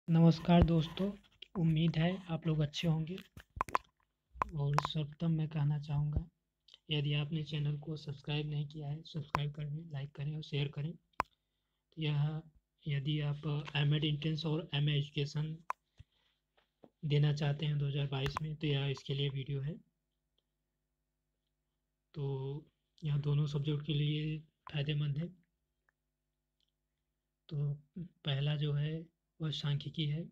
नमस्कार दोस्तों, उम्मीद है आप लोग अच्छे होंगे। और सर्वप्रथम मैं कहना चाहूँगा, यदि आपने चैनल को सब्सक्राइब नहीं किया है, सब्सक्राइब करें, लाइक करें और शेयर करें। तो यह यदि आप एमएड एंट्रेंस और एमए एजुकेशन देना चाहते हैं 2022 में, तो यह इसके लिए वीडियो है। तो यह दोनों सब्जेक्ट के लिए फ़ायदेमंद है। तो पहला जो है वह सांख्यिकी है।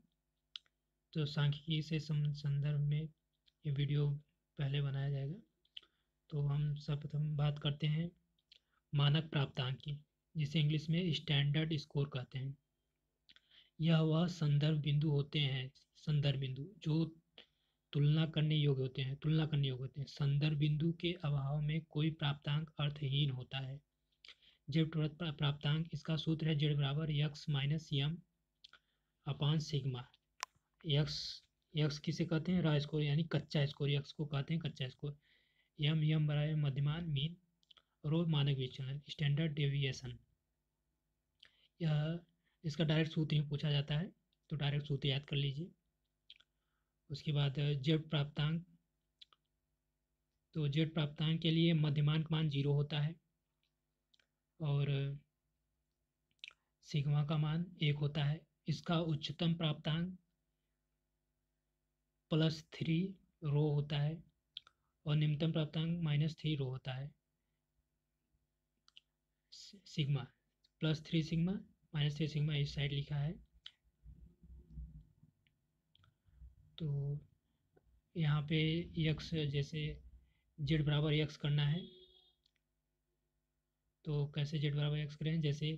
तो सांख्यिकी से संदर्भ में ये वीडियो पहले बनाया जाएगा। तो हम सर्वप्रथम बात करते हैं मानक प्राप्तांक की, जिसे इंग्लिश में स्टैंडर्ड स्कोर कहते हैं। यह वह संदर्भ बिंदु होते हैं, संदर्भ बिंदु जो तुलना करने योग्य होते हैं। संदर्भ बिंदु के अभाव में कोई प्राप्तांक अर्थहीन होता है। जेड प्राप्तांक, इसका सूत्र है जेड बराबर X minus M upon sigma. X किसे कहते हैं? रॉ स्कोर यानी कच्चा स्कोर, एक्स को कहते हैं कच्चा स्कोर। एम बराबर मध्यमान मीन, रो मानक विचलन स्टैंडर्ड डेविएशन। यह इसका डायरेक्ट सूत्र ही पूछा जाता है, तो डायरेक्ट सूत्र याद कर लीजिए। उसके बाद जेड प्राप्तांक, तो जेड प्राप्तांक के लिए मध्यमान का मान 0 होता है और सिग्मा का मान 1 होता है। इसका उच्चतम प्राप्तांक +3 रो होता है और निम्नतम प्राप्तांक -3 रो होता है। सिग्मा +3 सिग्मा -3 सिग्मा इस साइड लिखा है। तो यहाँ पे यक्स, जैसे जेड बराबर एक्स करना है तो कैसे जेड बराबर एक्स करें? जैसे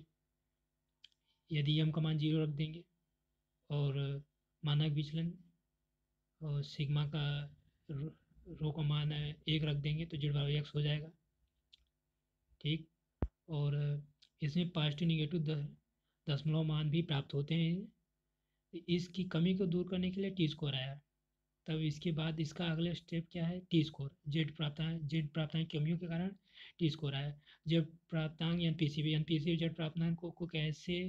यदि एम का मान 0 रख देंगे और मानक विचलन और सिग्मा का रो का मान 1 रख देंगे तो जेड बराबर एक्स हो जाएगा। ठीक। और इसमें पॉजिटिव निगेटिव दशमलव मान भी प्राप्त होते हैं। इसकी कमी को दूर करने के लिए टी स्कोर आया। तब इसके बाद इसका अगला स्टेप क्या है? T score. जेड प्राप्तांक की कमियों के कारण टी स्कोर आया। जेड प्राप्तांक एनपीसीबी जेड प्राप्तांक को कैसे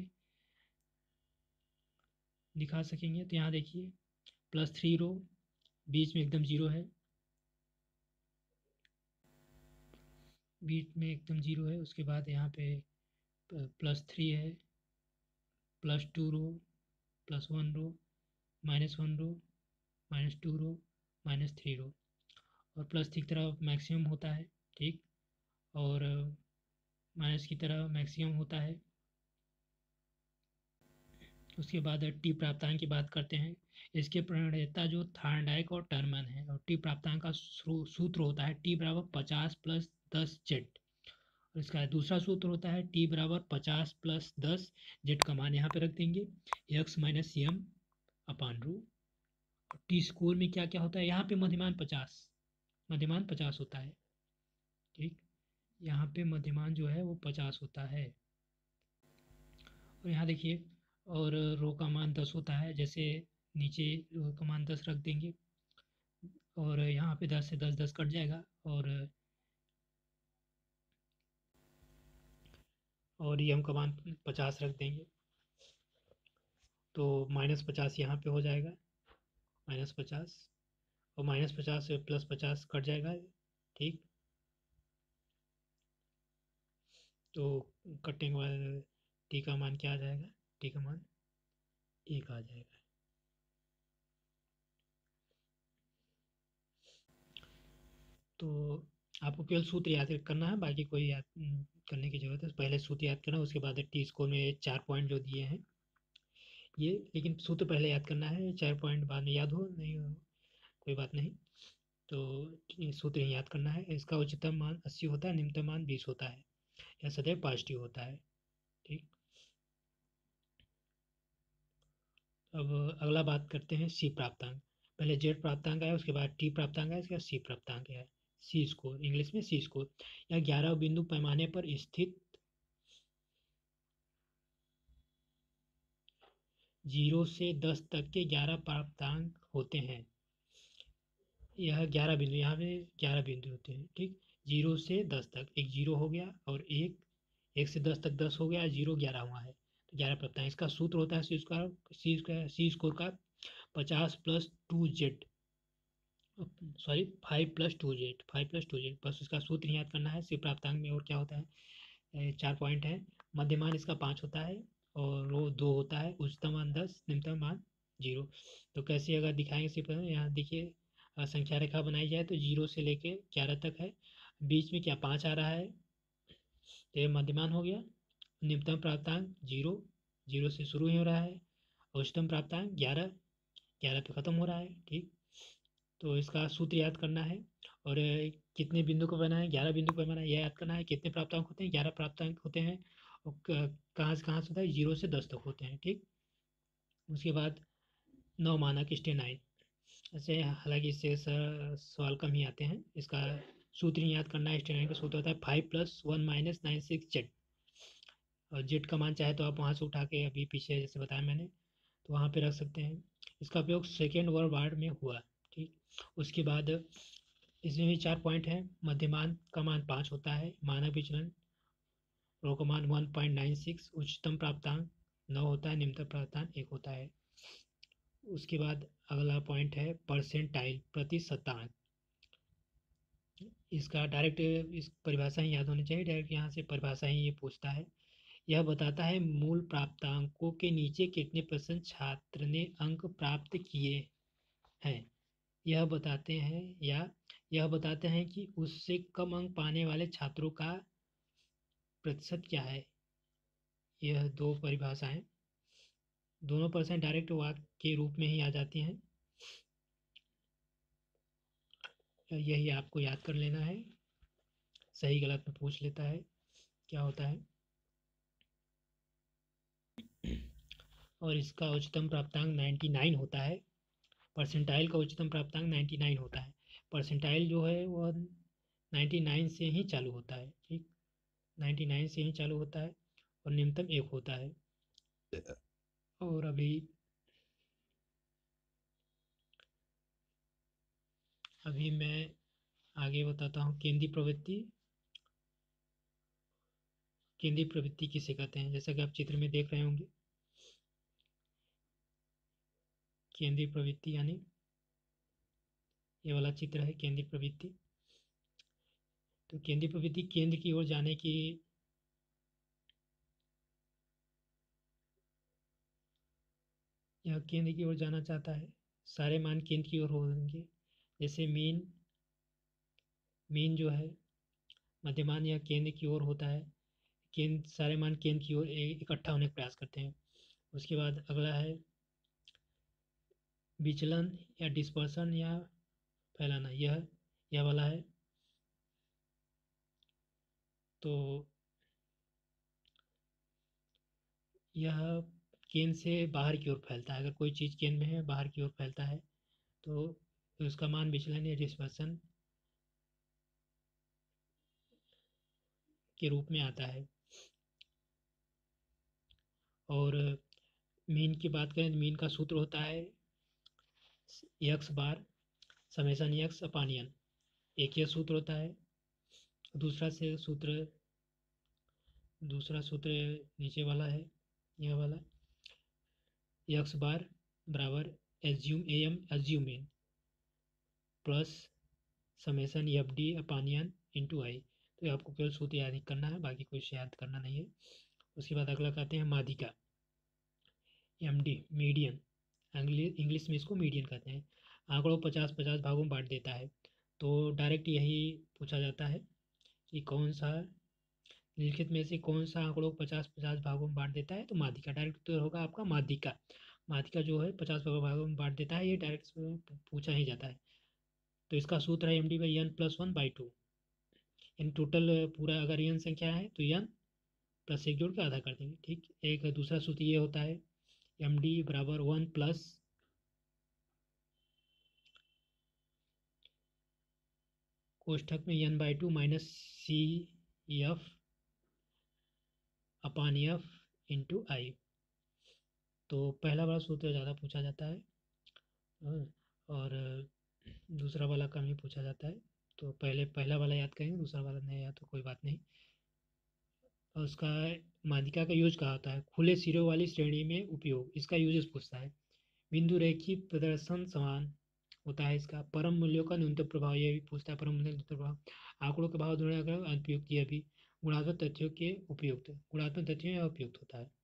दिखा सकेंगे? तो यहाँ देखिए +3 रो, बीच में एकदम 0 है, बीच में एकदम 0 है। उसके बाद यहाँ पे +3 है, +2 रो, +1 रो, -1 रो, -2 रो, -3 रो और प्लस की तरफ मैक्सिमम होता है। ठीक। और माइनस की तरफ मैक्सिमम होता है। उसके बाद टी प्राप्तांक की बात करते हैं। इसके प्रणेता जो थॉर्नडाइक और टर्मन है, और टी प्राप्तांक का सूत्र होता है टी बराबर 50 + 10 जेड। और इसका दूसरा सूत्र होता है टी बराबर 50 + 10 जेड का मान यहाँ पे रख देंगे एक्स माइनस एम अपान रो। टी स्कोर में क्या क्या होता है? यहाँ पे मध्यमान 50 होता है। ठीक। यहाँ पे मध्यमान जो है वो 50 होता है। और यहाँ देखिए, और रो का मान 10 होता है। जैसे नीचे रो का मान 10 रख देंगे और यहाँ पे 10 से 10 10 कट जाएगा और एम का मान 50 रख देंगे तो -50 यहाँ पे हो जाएगा, -50 और -50 से +50 कट जाएगा। ठीक। तो कटने के बाद टी का मान क्या आ जाएगा? टी का मान 1 आ जाएगा। तो आपको केवल सूत्र याद करना है, बाकी कोई याद करने की ज़रूरत है? पहले सूत्र याद करना, उसके बाद टी स्कोर में 4 पॉइंट जो दिए हैं ये, लेकिन सूत्र पहले याद करना है, 4 पॉइंट बाद में याद हो नहीं हो कोई बात नहीं। तो सूत्र ही याद करना है। इसका उच्चतम मान 80 होता है, निम्नतम मान 20 होता है। यह सदैव पॉजिटिव होता है। ठीक। अब अगला बात करते हैं सी प्राप्तांक। पहले जेड प्राप्तांक आया, उसके बाद टी प्राप्तांक आया, उसके बाद सी प्राप्तांक आया। सी स्कोर, इंग्लिश में सी स्कोर। यह 11 बिंदु पैमाने पर स्थित 0 से 10 तक के 11 प्राप्तांक होते हैं। यह 11 बिंदु, यहाँ पे 11 बिंदु होते हैं। ठीक। 0 से 10 तक, एक 0 हो गया और एक से 10 तक 10 हो गया, 0 11 हुआ है। तो 11 प्राप्तांक। इसका सूत्र होता है सी स्क्वायर का 50 + 2z, सॉरी 5 + 2z, 5 + 2z, बस उसका सूत्र याद करना है। सी प्राप्तांक में और क्या होता है, 4 पॉइंट है। मध्यमान इसका 5 होता है और वो 2 होता है। उच्चतम मान 10, निम्नतम मान 0। तो कैसे अगर दिखाएंगे सिर्फ यहाँ देखिए, संख्या रेखा बनाई जाए तो 0 से लेके 11 तक है। बीच में क्या 5 आ रहा है, तो ये मध्यमान हो गया। निम्नतम प्राप्तांक 0, 0 से शुरू ही हो रहा है। उच्चतम प्राप्तांक 11, 11 पे ख़त्म हो रहा है। ठीक, तो इसका सूत्र याद करना है। और कितने बिंदु को बनाए, 11 बिंदु को बनाए, यह याद करना है। कितने प्राप्तांक होते हैं, 11 प्राप्तांक होते हैं। और कहाँ से होता है, 0 से 10 तक होते हैं। ठीक, उसके बाद 9 मानक स्टेनाइन, ऐसे हालांकि इससे सवाल कम ही आते हैं। इसका सूत्र याद करना है। स्टेनाइन का सूत्र होता है 5 + 1 - 96z। और जेड का मान चाहे तो आप वहाँ से उठा के, अभी पीछे जैसे बताया मैंने, तो वहाँ पे रख सकते हैं। इसका उपयोग सेकेंड वर्ल्ड वार में हुआ। ठीक, उसके बाद इसमें भी 4 पॉइंट हैं। मध्यमान का मान 5 होता है। मानक विचलन रो का मान 1.96। उच्चतम प्राप्तांक 9 होता है। निम्नतम प्राप्तांक 1 होता है। उसके बाद अगला पॉइंट है परसेंटाइल, प्रतिशतांक। इसका डायरेक्ट इस परिभाषा ही याद होनी चाहिए। डायरेक्ट यहाँ से परिभाषा ही ये पूछता है। यह बताता है मूल प्राप्तांकों के नीचे कितने % छात्र ने अंक प्राप्त किए हैं। यह बताते हैं, या यह बताते हैं कि उससे कम अंक पाने वाले छात्रों का प्रतिशत क्या है। यह दो परिभाषाएं, दोनों % डायरेक्ट वाक्य के रूप में ही आ जाती हैं। यही आपको याद कर लेना है। सही गलत में पूछ लेता है क्या होता है। और इसका उच्चतम प्राप्तांक 99 होता है। परसेंटाइल का उच्चतम प्राप्तांक 99 होता है। परसेंटाइल जो है वह 99 से ही चालू होता है। ठीक, 99 से ही चालू होता है और निम्नतम 1 होता है। और अभी मैं आगे बताता हूँ केंद्रीय प्रवृत्ति। केंद्रीय प्रवृत्ति किसे कहते हैं, जैसा कि आप चित्र में देख रहे होंगे। केंद्रीय प्रवृत्ति यानी ये वाला चित्र है केंद्रीय प्रवृत्ति। तो केंद्रीय प्रवृत्ति केंद्र की ओर जाने की, यह केंद्र की ओर जाना चाहता है। सारे मान केंद्र की ओर होंगे। जैसे मीन जो है, मध्यमान यह केंद्र की ओर होता है। केंद्र, सारे मान केंद्र की ओर इकट्ठा होने का प्रयास करते हैं। उसके बाद अगला है विचलन या डिस्पर्सन या फैलाना, यह वाला है। तो यह केंद्र से बाहर की ओर फैलता है। अगर कोई चीज़ केंद्र में है, बाहर की ओर फैलता है, तो उसका मान विचलन या डिस्पर्सन के रूप में आता है। और मीन की बात करें तो मीन का सूत्र होता है यक्स बार समेसन यक्स अपान एन। एक यह सूत्र होता है। दूसरा सूत्र नीचे वाला है, यह वाला, यक्स बार बराबर assume M assume N plus summation F D upon N into I. तो आपको केवल सूत्र याद ही करना है, बाकी कुछ याद करना नहीं है। उसके बाद अगला कहते हैं माध्यिका, एम डी, मीडियन। इंग्लिश में इसको मीडियन कहते हैं। आंकड़ों 50-50 भागों में बांट देता है। तो डायरेक्ट यही पूछा जाता है कि कौन सा निम्नलिखित में से कौन सा आंकड़ों को 50-50 भागों में बांट देता है। तो माध्यिका डायरेक्ट तो होगा आपका माध्यिका। माध्यिका जो है 50 भागों में बांट देता है, ये डायरेक्ट पूछा ही जाता है। तो इसका सूत्र है md/n+1/2। यानी टोटल पूरा अगर n संख्या है तो n प्लस 1 जोड़ के आधा कर देंगे। ठीक, एक दूसरा सूत्र ये होता है md बराबर 1 प्लस कोष्ठक में n/2 minus C F upon F into I. तो पहला वाला सूत्र ज़्यादा पूछा जाता है और दूसरा वाला कम ही पूछा जाता है। तो पहला वाला याद करेंगे, दूसरा वाला नहीं याद तो कोई बात नहीं। और उसका माध्यिका का यूज कहा होता है। खुले सिरों वाली श्रेणी में उपयोग, इसका यूजेस पूछता है। बिंदु रेखी प्रदर्शन समान होता है इसका। परम मूल्यों का न्यूनतम प्रभाव, ये भी पूछता है, परम मूल्य न्यूनतम प्रभाव। आंकड़ों के भाव अनुपयुक्त, ये भी। गुणात्मक तथ्यों के उपयुक्त, गुणात्मक तथ्यों या उपयुक्त होता है।